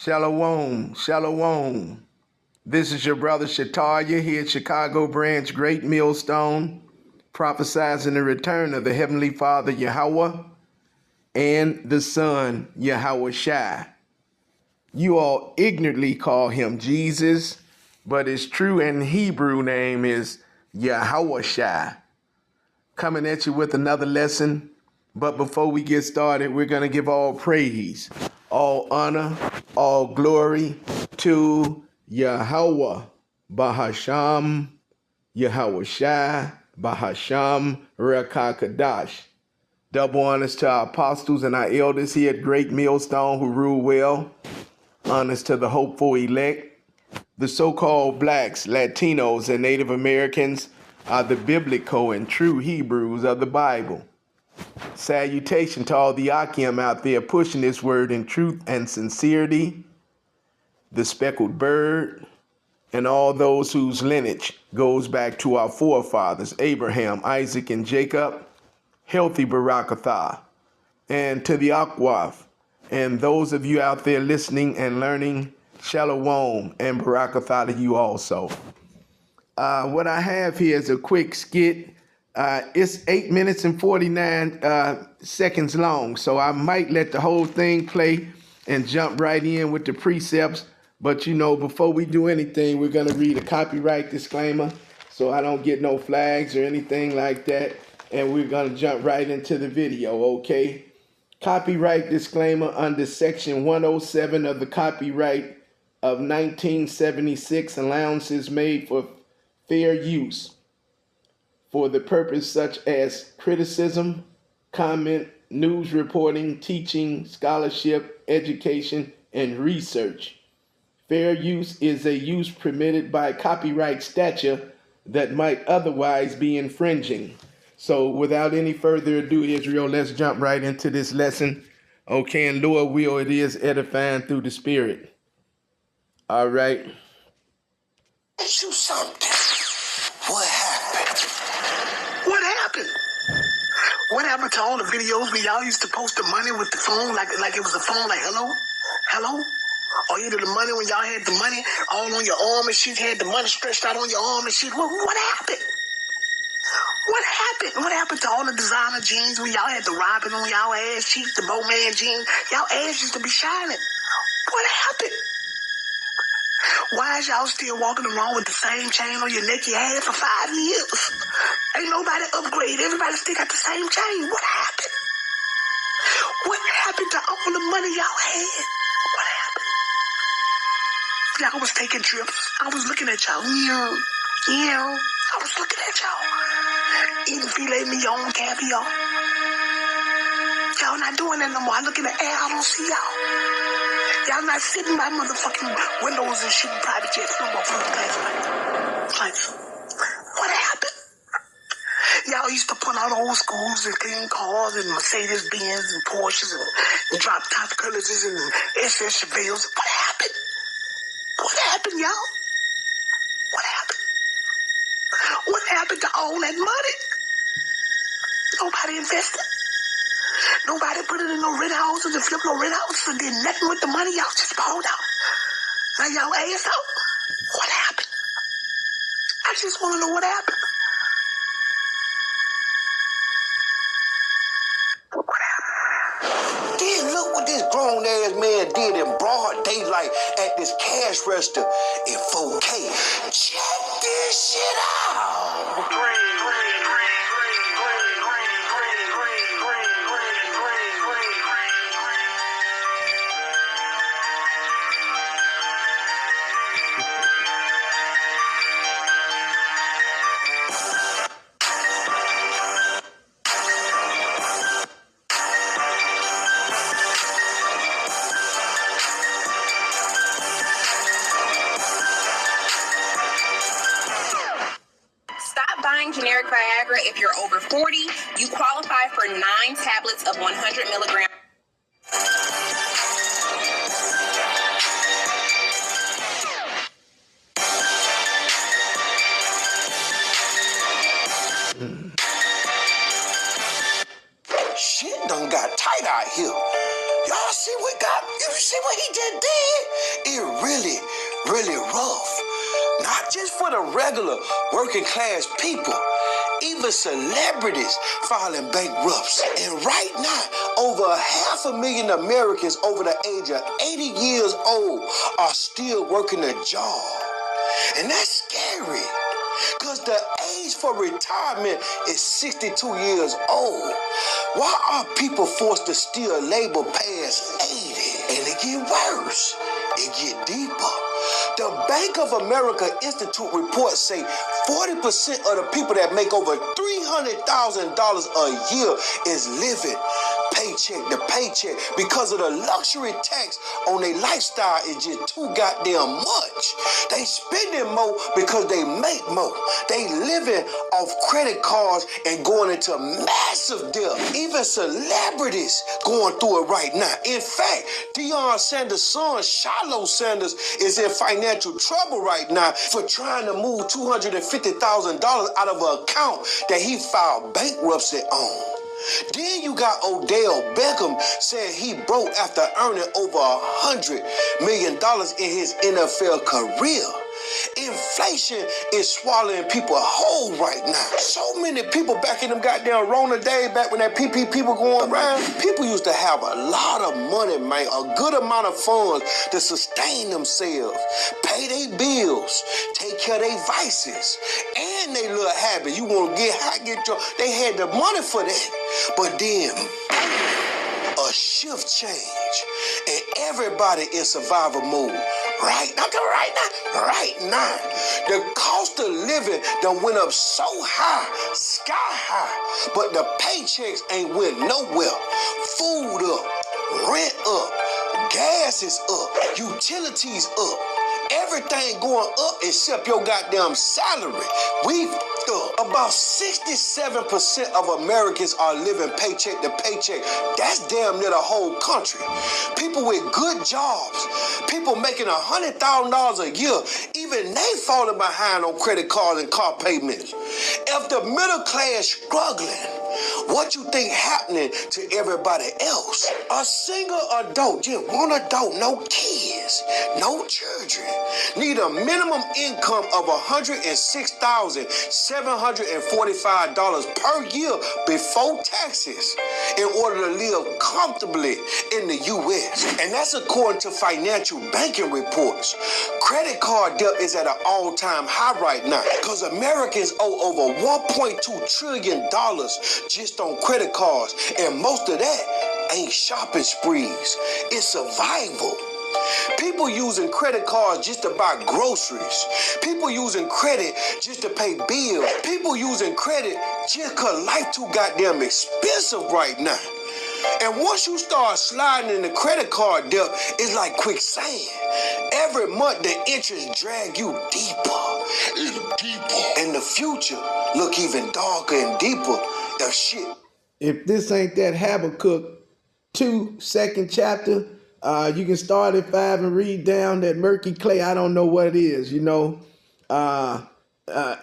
Shalom, shalom. This is your brother Shataya here at Chicago Branch Great Millstone, prophesizing the return of the Heavenly Father Yahweh and the Son Yahweh Shai. You all ignorantly call him Jesus, but his true and Hebrew name is Yahweh Shai. Coming at you with another lesson, but before we get started, we're going to give all praise, all honor, all glory to Yahweh Bahasham, Yahweh Shai, Bahasham, Rekakadash. Double honors to our apostles and our elders here at Great Millstone who rule well. Honors to the hopeful elect. The so-called blacks, Latinos, and Native Americans are the biblical and true Hebrews of the Bible. Salutation to all the Akim out there pushing this word in truth and sincerity. The speckled bird, and all those whose lineage goes back to our forefathers, Abraham, Isaac, and Jacob. Healthy Barakatha. And to the Akwaf, and those of you out there listening and learning, Shalom and Barakatha to you also. What I have here is a quick skit. It's 8 minutes and 49 seconds long, so I might let the whole thing play and jump right in with the precepts. But, you know, before we do anything, we're going to read a copyright disclaimer so I don't get no flags or anything like that. And we're going to jump right into the video, okay? Copyright disclaimer under Section 107 of the Copyright of 1976, allowances made for fair use for the purpose such as criticism, comment, news reporting, teaching, scholarship, education, and research. Fair use is a use permitted by copyright statute that might otherwise be infringing. So without any further ado, Israel, let's jump right into this lesson. Okay, and Lord will, it is edifying through the Spirit. All right. Ask you something. What happened? What happened? What happened to all the videos where y'all used to post the money with the phone, like it was a phone, like hello? Hello? Or either the money when y'all had the money all on your arm and shit, had the money stretched out on your arm and shit. What happened? What happened? What happened to all the designer jeans when y'all had the Robin on y'all ass cheeks, the Bowman jeans? Y'all ass used to be shining. What happened? Why is y'all still walking around with the same chain on your neck you had for 5 years? Ain't nobody upgrade. Everybody still got the same chain. What happened? What happened to all the money y'all had? What happened? Y'all was taking trips. I was looking at y'all. Yeah. I was looking at y'all. Eating filet mignon, caviar. Y'all not doing that no more. I look in the air, I don't see y'all. Y'all not sitting by motherfucking windows and shooting private jets no more. Flights. What happened? Y'all used to pull out old schools and clean cars and Mercedes-Benz and Porsches and drop-top Curtis's and SS Chevelles. What happened? What happened, y'all? What happened? What happened to all that money? Nobody invested. Nobody put it in no rent houses and flip no rent houses and did nothing with the money. Y'all just balled out. Now y'all ass out. What happened? I just want to know what happened. Then look what this grown ass man did in broad daylight at this cash register in 4K. Check this shit out. Generic Viagra if you're over 40. You qualify for 9 tablets of 100 milligrams. Shit done got tight out here. Y'all see see what he just did? It really, really rough. Not just for the regular working class people, even celebrities filing bankruptcy. And right now, over 500,000 Americans over the age of 80 years old are still working a job. And that's scary, because the age for retirement is 62 years old. Why are people forced to still labor past 80? And it get worse. It get deeper. The Bank of America Institute reports say 40% of the people that make over $300,000 a year is living paycheck to paycheck because of the luxury tax on their lifestyle is just too goddamn much. They spending more because they make more. They living off credit cards and going into massive debt. Even celebrities going through it right now. In fact, Deion Sanders' son, Shiloh Sanders, is in financial trouble right now for trying to move $250,000 out of an account that he filed bankruptcy on. Then you got Odell Beckham saying he broke after earning over $100 million in his NFL career. Inflation is swallowing people whole right now. So many people back in them goddamn Rona days, back when that PPP was going around, people used to have a lot of money, man, a good amount of funds to sustain themselves, pay their bills, take care of their vices, and their little habits. You want to get high, they had the money for that. But then, a shift change, and everybody in survival mode. Right now, the cost of living done went up so high, sky high, but the paychecks ain't went nowhere. Food up, rent up, gas is up, utilities up. Everything going up except your goddamn salary. We've about 67% of Americans are living paycheck to paycheck. That's damn near the whole country. People with good jobs, people making $100,000 a year, even they falling behind on credit cards and car payments. If the middle class struggling, what you think happening to everybody else? A single adult, just one adult, no kids, no children, need a minimum income of $106,745 per year before taxes in order to live comfortably in the U.S. And that's according to financial banking reports. Credit card debt is at an all-time high right now because Americans owe over $1.2 trillion just on credit cards, and most of that ain't shopping sprees. It's survival. People using credit cards just to buy groceries. People using credit just to pay bills. People using credit just because life too goddamn expensive right now. And once you start sliding in the credit card debt, it's like quicksand. Every month the interest drag you deeper and deeper. And the future look even darker and deeper if shit. If this ain't that Habakkuk 2 second chapter, you can start at 5 and read down that murky clay. I don't know what it is, you know.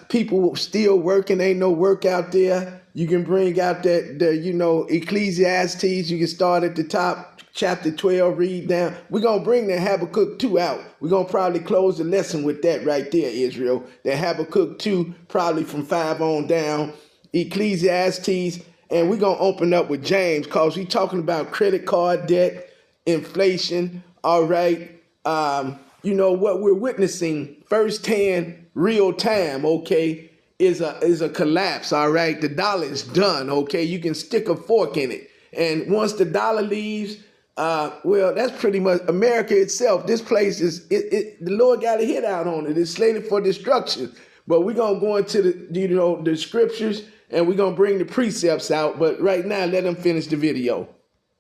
People still working, ain't no work out there. You can bring out Ecclesiastes. You can start at the top, chapter 12, read down. We're going to bring the Habakkuk 2 out. We're going to probably close the lesson with that right there, Israel. The Habakkuk 2, probably from 5 on down. Ecclesiastes. And we're going to open up with James because we're talking about credit card debt, inflation, all right. What we're witnessing firsthand, real time, okay, is a collapse, all right. The dollar is done, okay. You can stick a fork in it. And once the dollar leaves, that's pretty much America itself. This place is, the Lord got a hit out on it. It's slated for destruction. But we're going to go into the scriptures, and we're going to bring the precepts out. But right now, let them finish the video.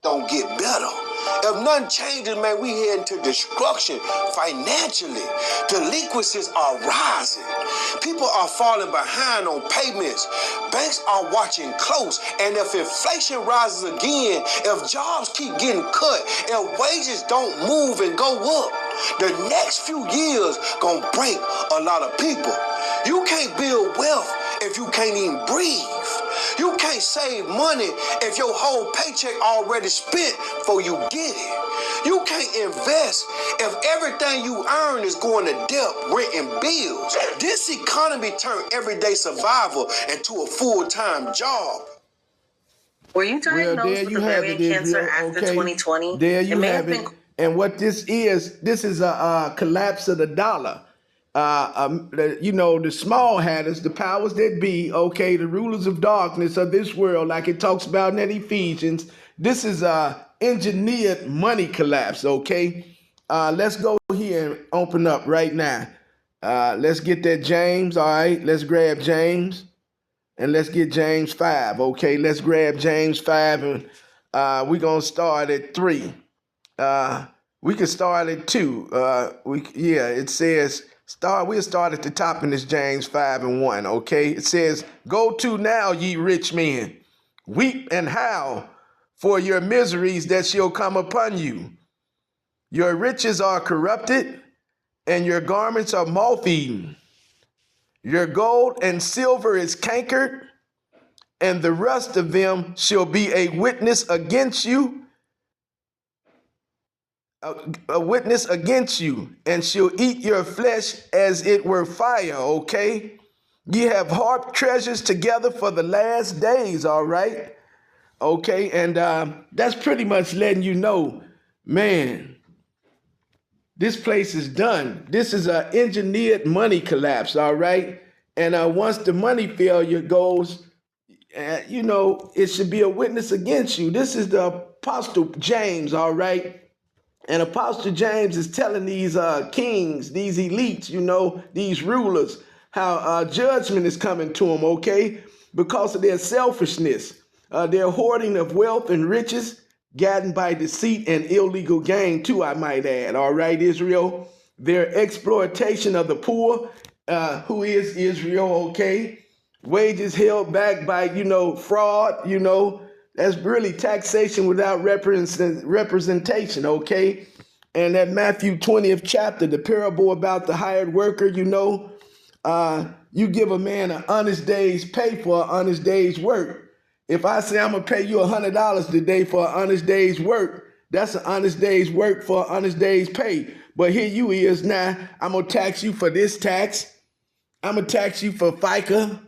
Don't get better. If nothing changes, man, we head into destruction financially. Delinquencies are rising. People are falling behind on payments. Banks are watching close. And if inflation rises again, if jobs keep getting cut, if wages don't move and go up, the next few years gonna break a lot of people. You can't build wealth if you can't even breathe. You can't save money if your whole paycheck already spent before you get it. can't invest if everything you earn is going to debt, rent, and bills. This economy turned everyday survival into a full-time job. Were you Well, diagnosed there with you have ovarian it, cancer Israel. after Okay, 2020? there you may have have it. been And what this is a collapse of the dollar. The small hatters, the powers that be, okay, the rulers of darkness of this world, like it talks about in that Ephesians. This is a engineered money collapse, okay? Let's go here and open up right now. Let's get that James, all right? Let's grab James. And let's get James 5, okay? Let's grab James 5, and we're going to start at 3. We can start at 2. It says, we'll start at the top in this James 5 and 1, okay? It says, "Go to now, ye rich men, weep and howl for your miseries that shall come upon you. Your riches are corrupted, and your garments are moth-eaten. Your gold and silver is cankered, and the rust of them shall be a witness against you, and shall eat your flesh as it were fire," okay? Ye have harped treasures together for the last days, all right? Okay, and that's pretty much letting you know, man, this place is done. This is an engineered money collapse, all right? And once the money failure goes, it should be a witness against you. This is the Apostle James, all right? And Apostle James is telling these kings, these elites, these rulers, how judgment is coming to them, okay? Because of their selfishness, their hoarding of wealth and riches, gotten by deceit and illegal gain too, I might add, all right, Israel? Their exploitation of the poor, who is Israel, okay? Wages held back by, fraud, that's really taxation without representation, okay? And that Matthew 20th chapter, the parable about the hired worker, you give a man an honest day's pay for an honest day's work. If I say I'm going to pay you $100 today for an honest day's work, that's an honest day's work for an honest day's pay. But here you is now, I'm going to tax you for this tax. I'm going to tax you for FICA.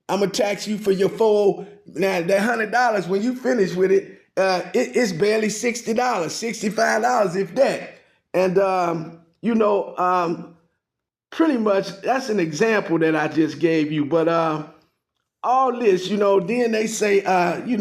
I'm going to tax you for your full. Now, that $100, when you finish with it, it's barely $60, $65, if that. And, pretty much that's an example that I just gave you. But all this, then they say, you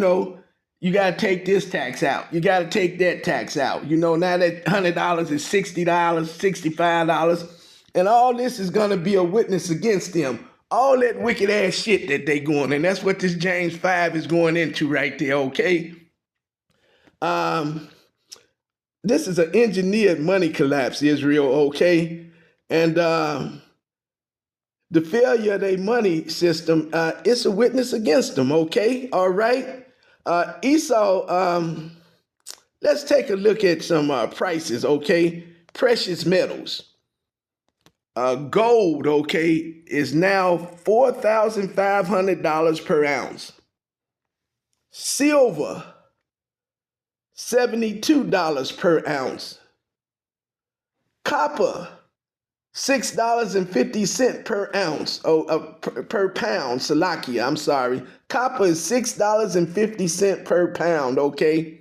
got to take this tax out. You got to take that tax out. Now that $100 is $60, $65. And all this is going to be a witness against them. All that wicked ass shit that they going. And that's what this James 5 is going into right there, okay? This is an engineered money collapse, Israel, okay? And the failure of their money system, it's a witness against them, okay? All right? Esau, let's take a look at some prices, okay? Precious metals. Gold, okay, is now $4,500 per ounce. Silver, $72 per ounce. Copper, $6.50 per ounce, per pound, Salakia, I'm sorry. Copper is $6.50 per pound, okay?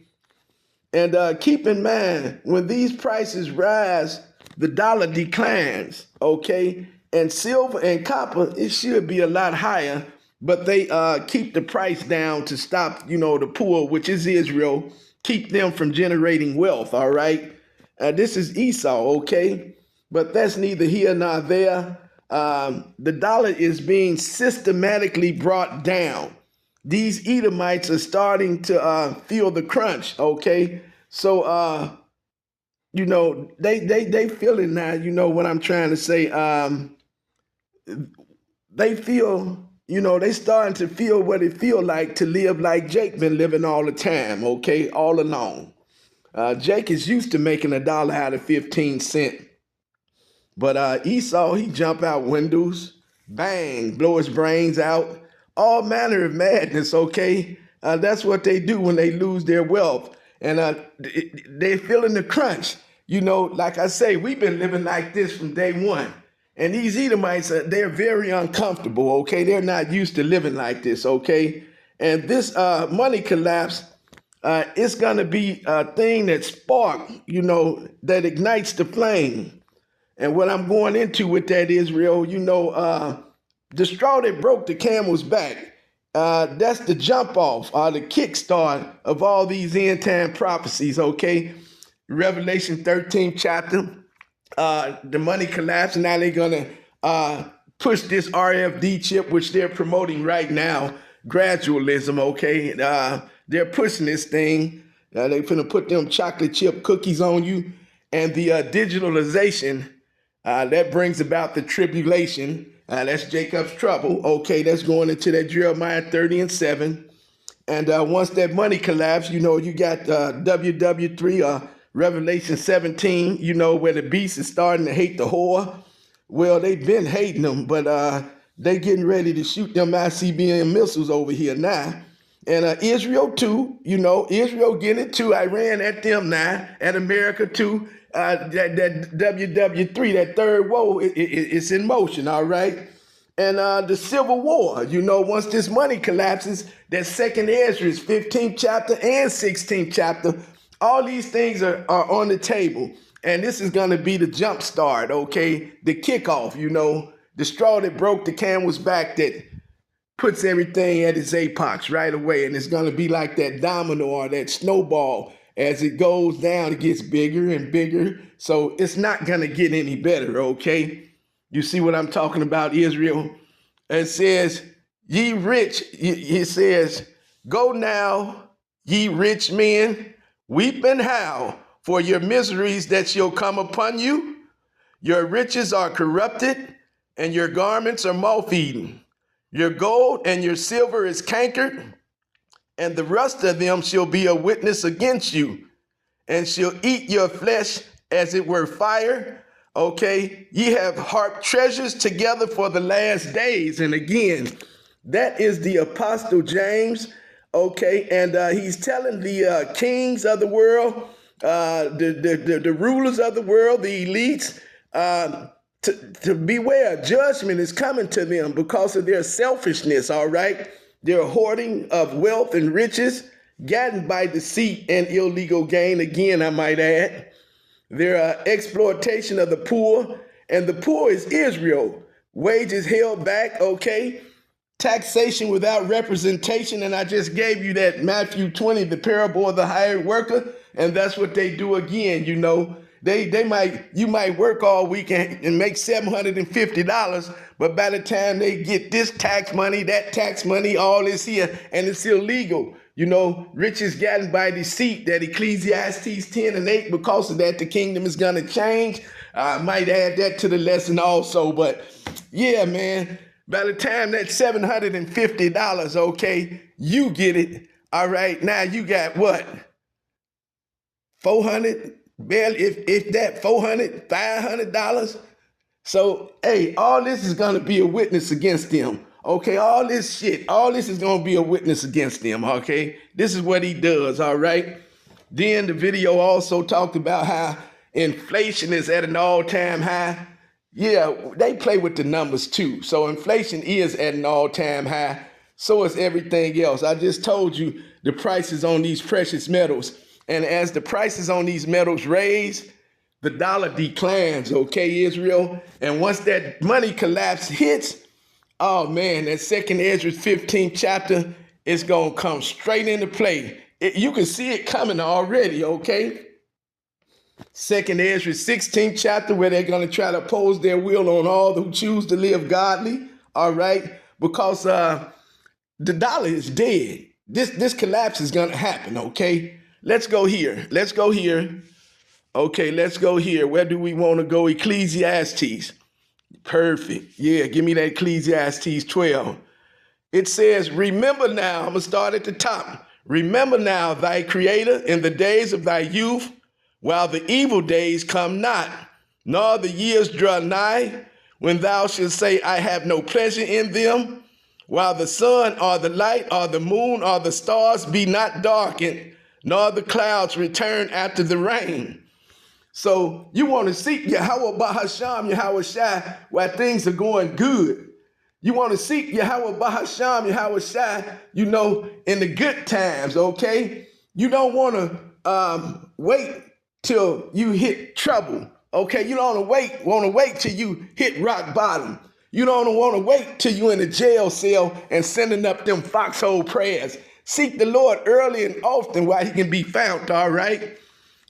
And keep in mind, when these prices rise, the dollar declines, okay? And silver and copper, it should be a lot higher, but they keep the price down to stop, the poor, which is Israel, keep them from generating wealth, all right? This is Esau, okay? But that's neither here nor there. The dollar is being systematically brought down. These Edomites are starting to feel the crunch, okay? So, they feel it now, what I'm trying to say. They feel, they starting to feel what it feel like to live like Jake been living all the time, okay, all along. Jake is used to making $1 out of 15 cents. But Esau, he jump out windows, bang, blow his brains out, all manner of madness, okay? That's what they do when they lose their wealth. And they're feeling the crunch. You know, like I say, we've been living like this from day one. And these Edomites, they're very uncomfortable, okay? They're not used to living like this, okay? And this money collapse, it's going to be a thing that spark, you know, that ignites the flame. And what I'm going into with that, Israel, you know, the straw that broke the camel's back, that's the jump off, the kickstart of all these end time prophecies, okay? Revelation 13th chapter, the money collapsed. Now they're going to push this RFD chip, which they're promoting right now, gradualism, okay? They're pushing this thing. They're going to put them chocolate chip cookies on you. And the digitalization, that brings about the tribulation. That's Jacob's trouble. Okay, that's going into that Jeremiah 30 and 7. And once that money collapsed, you know, you got WW3, Revelation 17, you know, where the beast is starting to hate the whore. Well, they've been hating them, but they getting ready to shoot them ICBM missiles over here now. And Israel too, you know, Israel getting it too. Iran at them now, and America too. That WW3, that third woe, it's in motion, all right? And the Civil War, you know, once this money collapses, that second Ezra, 15th chapter and 16th chapter, all these things are on the table. And this is going to be the jump start, okay? The kickoff, you know, the straw that broke the camel's back that puts everything at its apex right away. And it's going to be like that domino or that snowball. As it goes down, it gets bigger and bigger. So it's not going to get any better, okay? You see what I'm talking about, Israel? It says, ye rich, it says, go now, ye rich men, weep and howl for your miseries that shall come upon you. Your riches are corrupted, and your garments are moth-eaten. Your gold and your silver is cankered, and the rust of them shall be a witness against you, and shall eat your flesh as it were fire. Okay, ye have harped treasures together for the last days. And again, that is the Apostle James. Okay, and he's telling the kings of the world, the rulers of the world, the elites, to beware. Judgment is coming to them because of their selfishness, all right? Their hoarding of wealth and riches, gotten by deceit and illegal gain, again, I might add. Their exploitation of the poor, and the poor is Israel. Wages held back, okay? Taxation without representation, and I just gave you that Matthew 20, the parable of the hired worker, and that's what they do again, you know. You might work all week and make $750, but by the time they get this tax money, that tax money, all this here, and it's illegal. You know, riches gotten by deceit, that Ecclesiastes 10 and 8, because of that, the kingdom is going to change. I might add that to the lesson also, but yeah, man, by the time that $750, okay, you get it. All right, now you got what? 400, barely, if that, $400, $500. So, hey, all this is going to be a witness against them. Okay, all this shit, all this is going to be a witness against them, okay? This is what he does, all right? Then the video also talked about how inflation is at an all-time high. Yeah, they play with the numbers too. So inflation is at an all-time high. So is everything else. I just told you the prices on these precious metals. And as the prices on these metals raise, the dollar declines, okay, Israel? And once that money collapse hits, oh man, that second Ezra 15th chapter is going to come straight into play. You can see it coming already, okay? Second Ezra 16th chapter, where they're going to try to oppose their will on all who choose to live godly, all right? Because the dollar is dead. This collapse is going to happen, okay? Let's go here. Let's go here. Okay, let's go here. Where do we want to go? Ecclesiastes. Perfect. Yeah, give me that Ecclesiastes 12. It says, remember now, I'm going to start at the top. Remember now thy creator in the days of thy youth, while the evil days come not, nor the years draw nigh, when thou shalt say, I have no pleasure in them, while the sun or the light or the moon or the stars be not darkened, nor the clouds return after the rain. So you want to seek Yahweh Bahasham, Yahweh Shai, while things are going good. You want to seek Yahweh Bahasham, Yahweh Shai, in the good times, okay? You don't want to wait till you hit trouble, okay? You don't want to wait till you hit rock bottom. You don't want to wait till you in a jail cell and sending up them foxhole prayers. Seek the Lord early and often while he can be found, all right?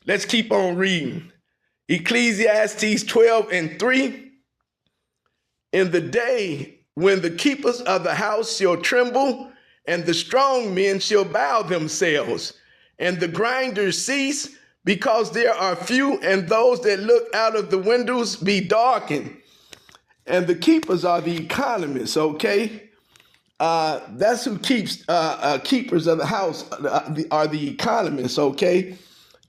Let's keep on reading. Ecclesiastes 12:3. In the day when the keepers of the house shall tremble, and the strong men shall bow themselves, and the grinders cease, because there are few, and those that look out of the windows be darkened. And the keepers are the economists, okay? That's who keeps keepers of the house are the economists, okay?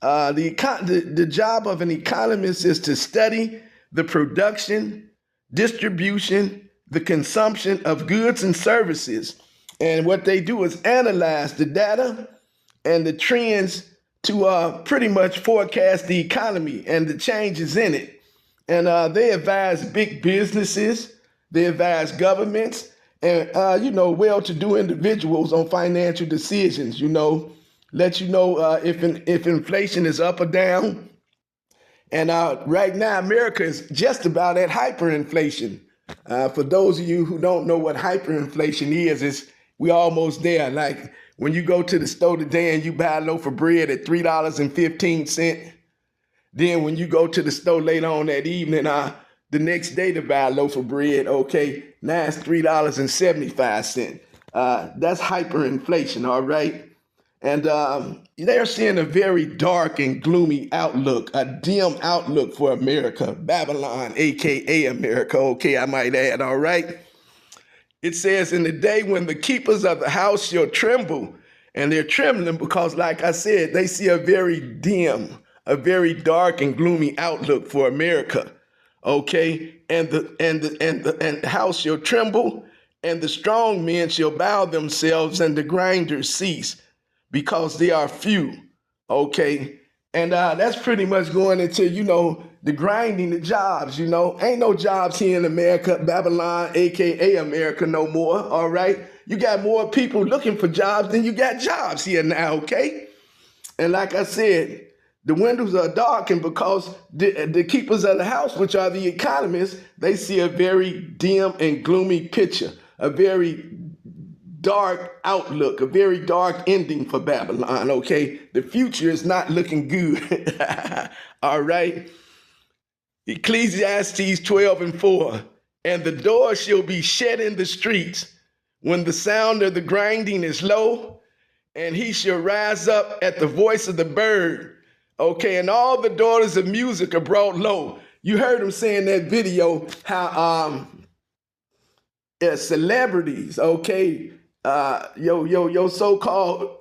The job of an economist is to study the production, distribution, the consumption of goods and services. And what they do is analyze the data and the trends to pretty much forecast the economy and the changes in it. And they advise big businesses, they advise governments, and, well-to-do individuals on financial decisions, let you know if inflation is up or down. And right now, America is just about at hyperinflation. For those of you who don't know what hyperinflation is we almost there. Like when you go to the store today and you buy a loaf of bread at $3.15, then when you go to the store later on that evening, the next day to buy a loaf of bread, okay, now it's $3.75. That's hyperinflation, all right? And they're seeing a very dark and gloomy outlook, a dim outlook for America, Babylon, a.k.a. America, okay, I might add, all right? It says, in the day when the keepers of the house shall tremble, and they're trembling because, like I said, they see a very dim, a very dark and gloomy outlook for America, okay? And the house shall tremble, and the strong men shall bow themselves, and the grinders cease, because they are few, okay? And that's pretty much going into, the grinding, the jobs, Ain't no jobs here in America, Babylon, a.k.a. America, no more, all right? You got more people looking for jobs than you got jobs here now, okay? And like I said, the windows are darkened because the keepers of the house, which are the economists, they see a very dim and gloomy picture, a very dark outlook, a very dark ending for Babylon, okay? The future is not looking good, all right? Ecclesiastes 12:4, and the door shall be shut in the streets when the sound of the grinding is low, and he shall rise up at the voice of the bird, okay? And all the daughters of music are brought low. You heard him say in that video how celebrities, okay, your so-called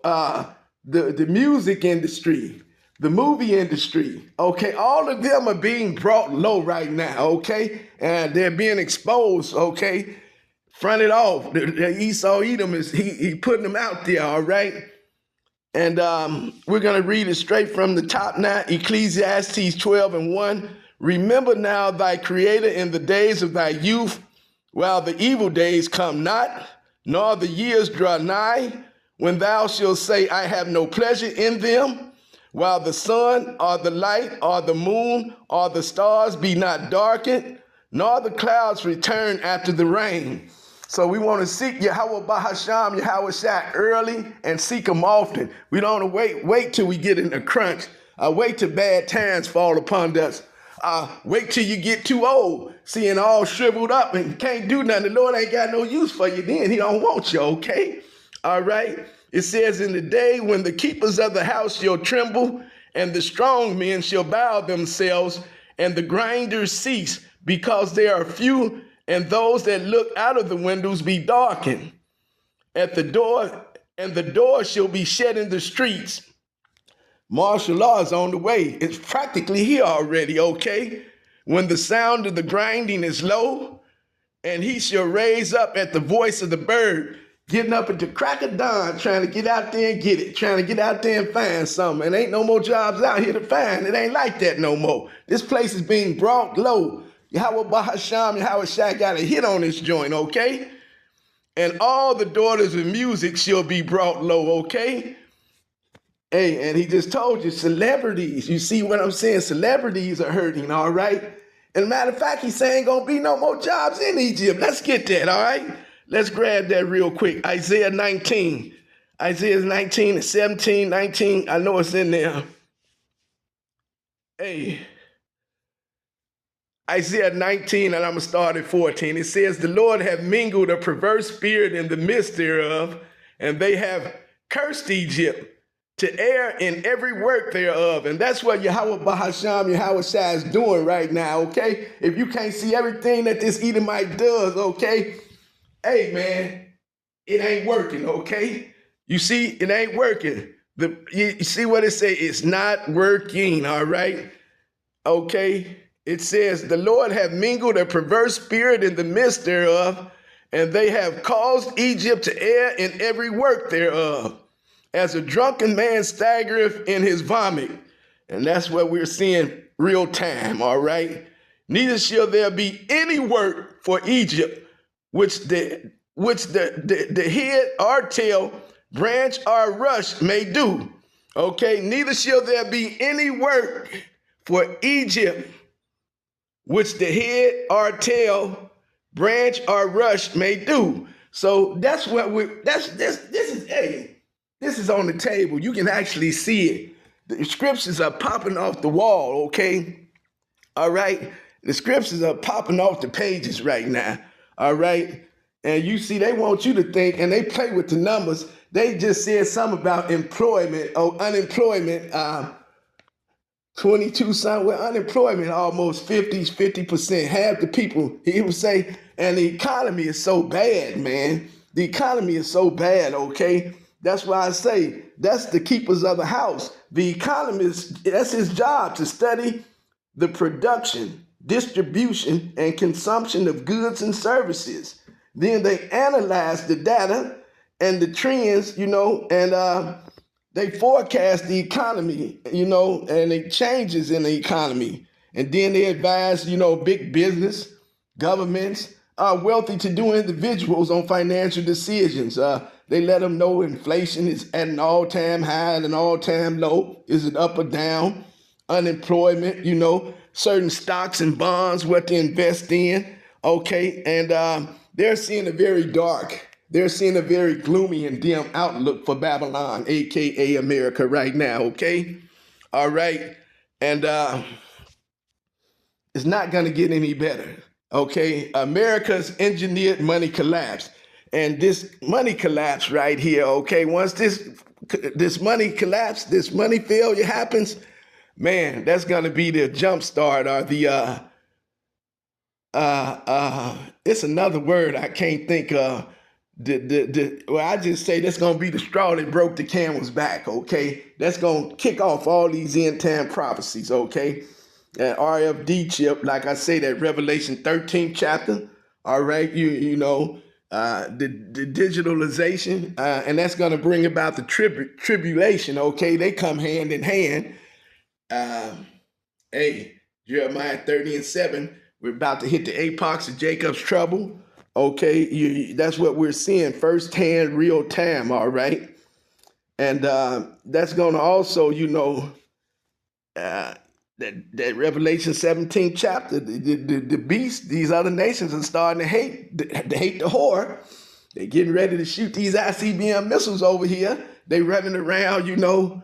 the music industry, the movie industry, okay, all of them are being brought low right now, okay, and they're being exposed, okay, fronted off. The Esau Edom is he putting them out there, all right, and we're gonna read it straight from the top now. Ecclesiastes 12:1. Remember now thy Creator in the days of thy youth, while the evil days come not, nor the years draw nigh, when thou shalt say, I have no pleasure in them, while the sun or the light or the moon or the stars be not darkened, nor the clouds return after the rain. So we want to seek Yahweh Bahasham, Yahweh Shai early and seek him often. We don't want to wait till we get in a crunch. Wait till bad times fall upon us. Wait till you get too old, seeing all shriveled up and can't do nothing. The Lord ain't got no use for you then. He don't want you, okay? All right? It says, in the day when the keepers of the house shall tremble, and the strong men shall bow themselves, and the grinders cease, because there are few, and those that look out of the windows be darkened. At the door, and the door shall be shut in the streets. Martial law is on the way. It's practically here already, okay? When the sound of the grinding is low, and he shall raise up at the voice of the bird. getting up at the crack of dawn, trying to get out there and get it, trying to get out there and find something. And ain't no more jobs out here to find. It ain't like that no more. This place is being brought low. Yahweh Bahasham, Yahweh Shai got a hit on this joint, okay? And all the daughters of music shall be brought low, okay? Hey, and he just told you, celebrities, you see what I'm saying? Celebrities are hurting, all right? And matter of fact, he's saying gonna be no more jobs in Egypt. Let's get that, all right? Let's grab that real quick. Isaiah 19. Isaiah 19 and 17, 19. I know it's in there. Hey. Isaiah 19, and I'm going to start at 14. It says, the Lord hath mingled a perverse spirit in the midst thereof, and they have cursed Egypt to err in every work thereof. And that's what Yahweh Bahasham, Yahweh Shai is doing right now, okay? If you can't see everything that this Edomite does, okay? Hey, man, it ain't working, okay? You see, it ain't working. You see what it say? It's not working, all right? Okay? It says, the Lord hath mingled a perverse spirit in the midst thereof, and they have caused Egypt to err in every work thereof, as a drunken man staggereth in his vomit. And that's what we're seeing real time, all right? Neither shall there be any work for Egypt, which the head or tail, branch or rush may do. Okay, neither shall there be any work for Egypt, which the head or tail, branch or rush may do. So that's what this is on the table. You can actually see it. The scriptures are popping off the wall, okay? All right? The scriptures are popping off the pages right now, all right? And you see, they want you to think, and they play with the numbers. They just said something about employment or unemployment, 22 something, well, unemployment almost 50%, half the people, he would say, and the economy is so bad, man. The economy is so bad, okay? That's why I say that's the keepers of the house. The economist, that's his job, to study the production, distribution, and consumption of goods and services. Then they analyze the data and the trends, and they forecast the economy, and the changes in the economy. And then they advise, big business, governments, wealthy to-do individuals on financial decisions. They let them know inflation is at an all-time high and an all-time low. Is it up or down? Unemployment, certain stocks and bonds, what to invest in. Okay, and they're seeing a very gloomy and dim outlook for Babylon, a.k.a. America right now, okay? All right, and it's not going to get any better, okay? America's engineered money collapse. And this money collapse right here, okay, once this money collapse, this money failure happens, man, that's going to be the jump start or the, it's another word I can't think of. I just say that's going to be the straw that broke the camel's back, okay? That's going to kick off all these end-time prophecies, okay? And RFD chip, like I say, that Revelation 13th chapter, all right, the digitalization, and that's going to bring about the tribulation, okay? They come hand in hand. Jeremiah 30:7, we're about to hit the apex of Jacob's trouble, okay? That's what we're seeing firsthand, real time, all right? And that's going to also, that Revelation 17th chapter, the beast, these other nations are starting to hate the whore. They're getting ready to shoot these ICBM missiles over here. They running around, doing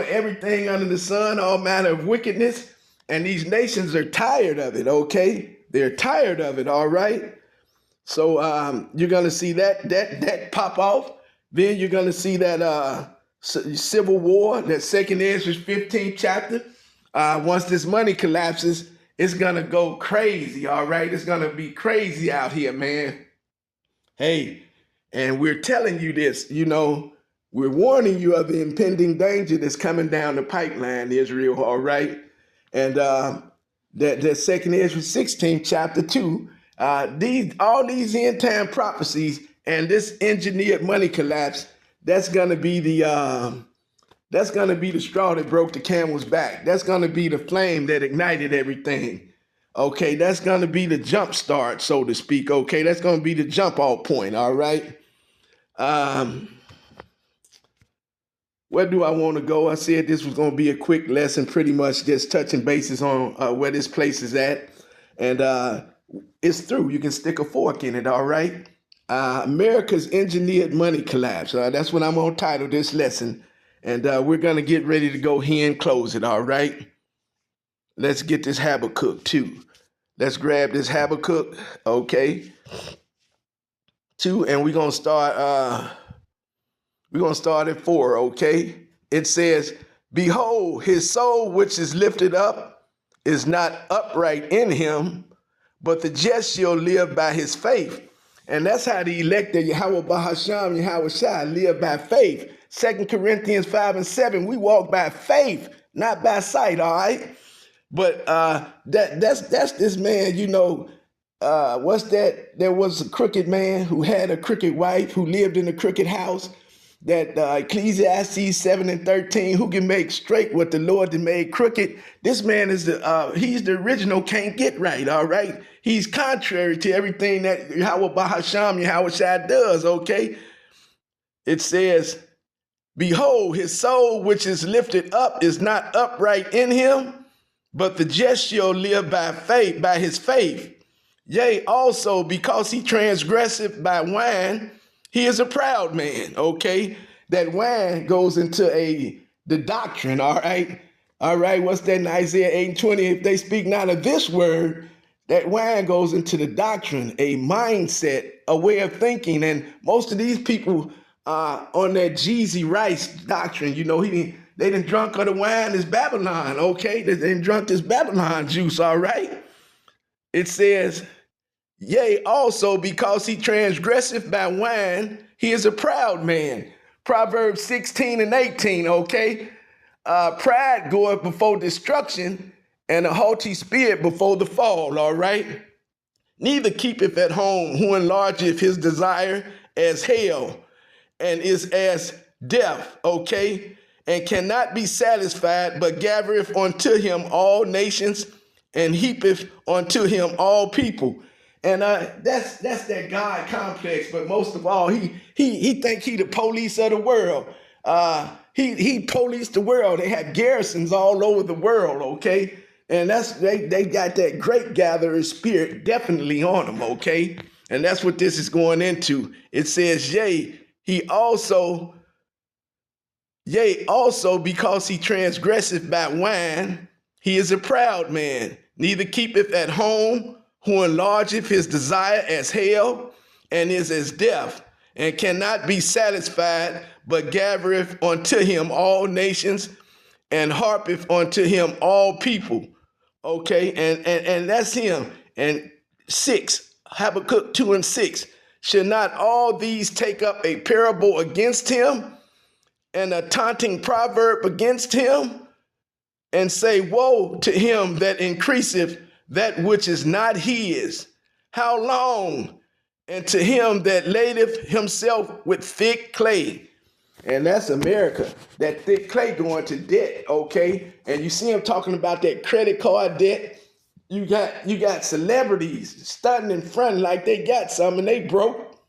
everything under the sun, all manner of wickedness. And these nations are tired of it, okay? They're tired of it, all right? So you're going to see that pop off. Then you're going to see that civil war, that 2nd Ezra 15th chapter. Once this money collapses, it's going to go crazy, all right? It's going to be crazy out here, man. Hey, and we're telling you this, we're warning you of the impending danger that's coming down the pipeline, Israel, all right? And that 2nd Ezra 16th chapter 2, all these end time prophecies And this engineered money collapse, that's gonna be the straw that broke the camel's back. That's gonna be the flame that ignited everything. Okay, that's gonna be the jump start, so to speak. Okay, that's gonna be the jump off point. All right. Where do I want to go? I said this was going to be a quick lesson, pretty much just touching bases on where this place is at. And it's through. You can stick a fork in it, all right? America's engineered money collapse. That's what I'm going to title this lesson. And we're going to get ready to go here and close it, all right? Let's get this Habakkuk 2. Let's grab this Habakkuk, okay? 2, and we're going to start... We're going to start at 4, okay? It says, behold, his soul which is lifted up is not upright in him, but the just shall live by his faith. And that's how the elect of Yahweh Bahasham, Yahweh Shai, live by faith. 2 Corinthians 5 and 7, we walk by faith, not by sight, all right? But that's this man, you know, what's that? There was a crooked man who had a crooked wife who lived in a crooked house. That Ecclesiastes 7 and 13, who can make straight what the Lord has made crooked. This man is he's the original can't get right, all right? He's contrary to everything that Yahweh Bahasham, Yahweh Shai does, okay? It says, behold, his soul which is lifted up is not upright in him, but the just shall live by faith, by his faith. Yea, also because he transgresseth by wine, he is a proud man, okay? That wine goes into the doctrine, all right? All right, what's that in Isaiah 8 and 20? If they speak not of this word, that wine goes into the doctrine, a mindset, a way of thinking. And most of these people on that Jeezy Rice doctrine, you know, they done drunk of the wine is Babylon, okay? They done drunk this Babylon juice, all right? It says... Yea, also because he transgresseth by wine, he is a proud man. Proverbs 16 and 18, okay? Pride goeth before destruction, and a haughty spirit before the fall, all right? Neither keepeth at home who enlargeth his desire as hell, and is as death, okay? And cannot be satisfied, but gathereth unto him all nations, and heapeth unto him all people. And that's that God complex. But most of all, he think he the police of the world. He police the world. They have garrisons all over the world, okay? And they got that great gatherer spirit definitely on them, okay? And that's what this is going into. It says, yea, also because he transgresseth by wine, he is a proud man, neither keepeth at home, who enlargeth his desire as hell, and is as death, and cannot be satisfied, but gathereth unto him all nations, and harpeth unto him all people. Okay, and that's him. And 6, Habakkuk 2 and 6, should not all these take up a parable against him, and a taunting proverb against him, and say, woe to him that increaseth that which is not his? How long? And to him that ladeth himself with thick clay. And that's America. That thick clay going to debt, okay? And you see him talking about that credit card debt. You got celebrities stunting in front like they got some and they broke.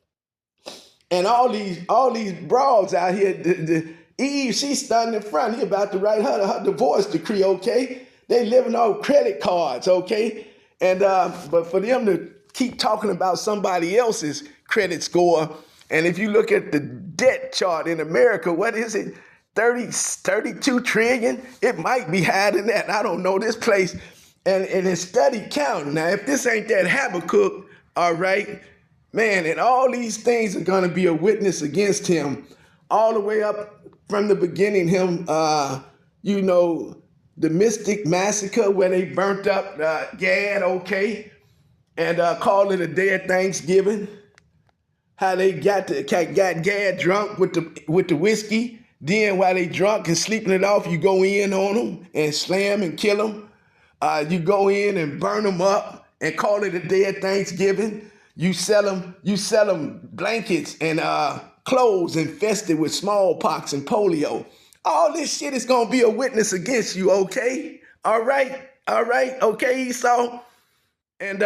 And all these broads out here, Eve, she's stunting in front. He about to write her divorce decree, okay? They living off credit cards, okay? And but for them to keep talking about somebody else's credit score, and if you look at the debt chart in America, what is it? 32 trillion? It might be higher than that. I don't know this place. And it's study counting. Now, if this ain't that Habakkuk, all right, man, and all these things are going to be a witness against him all the way up from the beginning. Him, the Mystic Massacre where they burnt up Gad, okay, and called it a day of Thanksgiving. How they got Gad drunk with the whiskey. Then while they drunk and sleeping it off, you go in on them and slam and kill them. You go in and burn them up and call it a day of Thanksgiving. You sell them blankets and clothes infested with smallpox and polio. All this shit is gonna be a witness against you, okay? All right, okay, Esau? And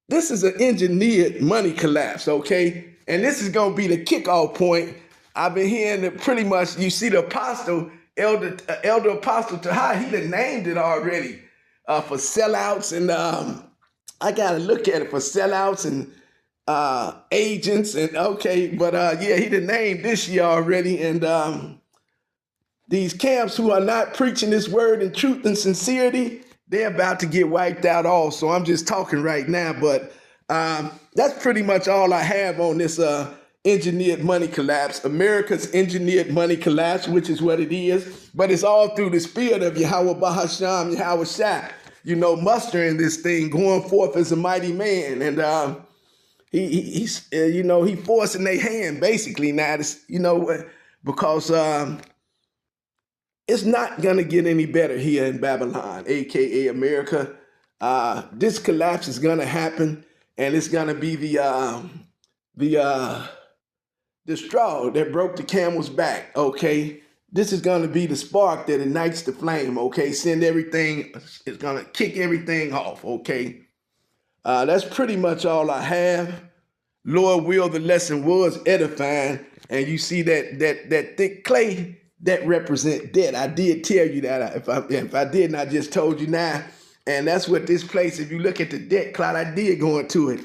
this is an engineered money collapse, okay? And this is gonna be the kickoff point. I've been hearing that pretty much, you see the apostle, Elder Apostle Tahai, he done named it already for sellouts, and I gotta look at it for sellouts and agents, and okay, but yeah, he done named this year already, and these camps who are not preaching this word in truth and sincerity, they're about to get wiped out also. I'm just talking right now, but that's pretty much all I have on this engineered money collapse, America's engineered money collapse, which is what it is. But it's all through the spirit of Yahweh Bahasham, Yahweh Shai, you know, mustering this thing, going forth as a mighty man. And he's you know, he forcing their hand basically now, you know, because it's not going to get any better here in Babylon, a.k.a. America. This collapse is going to happen, and it's going to be the straw that broke the camel's back, okay? This is going to be the spark that ignites the flame, okay? Send everything, it's going to kick everything off, okay? That's pretty much all I have. Lord will, the lesson was edifying, and you see that thick clay, that represent debt. I did tell you that. If I didn't, I just told you now. And that's what this place, if you look at the debt cloud, I did go into it.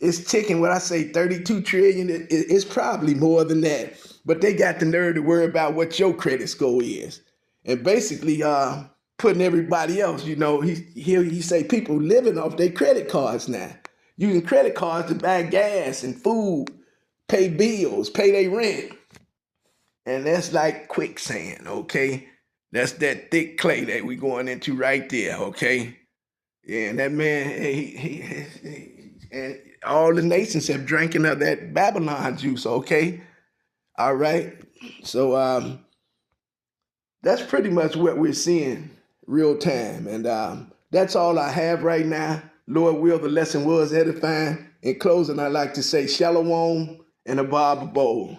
It's ticking, what I say, 32 trillion. It's probably more than that. But they got the nerve to worry about what your credit score is. And basically putting everybody else, you know, he say people living off their credit cards now. Using credit cards to buy gas and food, pay bills, pay their rent. And that's like quicksand, okay? That's that thick clay that we going into right there, okay? Yeah, and that man, and all the nations have drinking of that Babylon juice, okay? All right? So that's pretty much what we're seeing real time. And that's all I have right now. Lord will, the lesson was edifying. In closing, I'd like to say shalom and a Bob Bowl.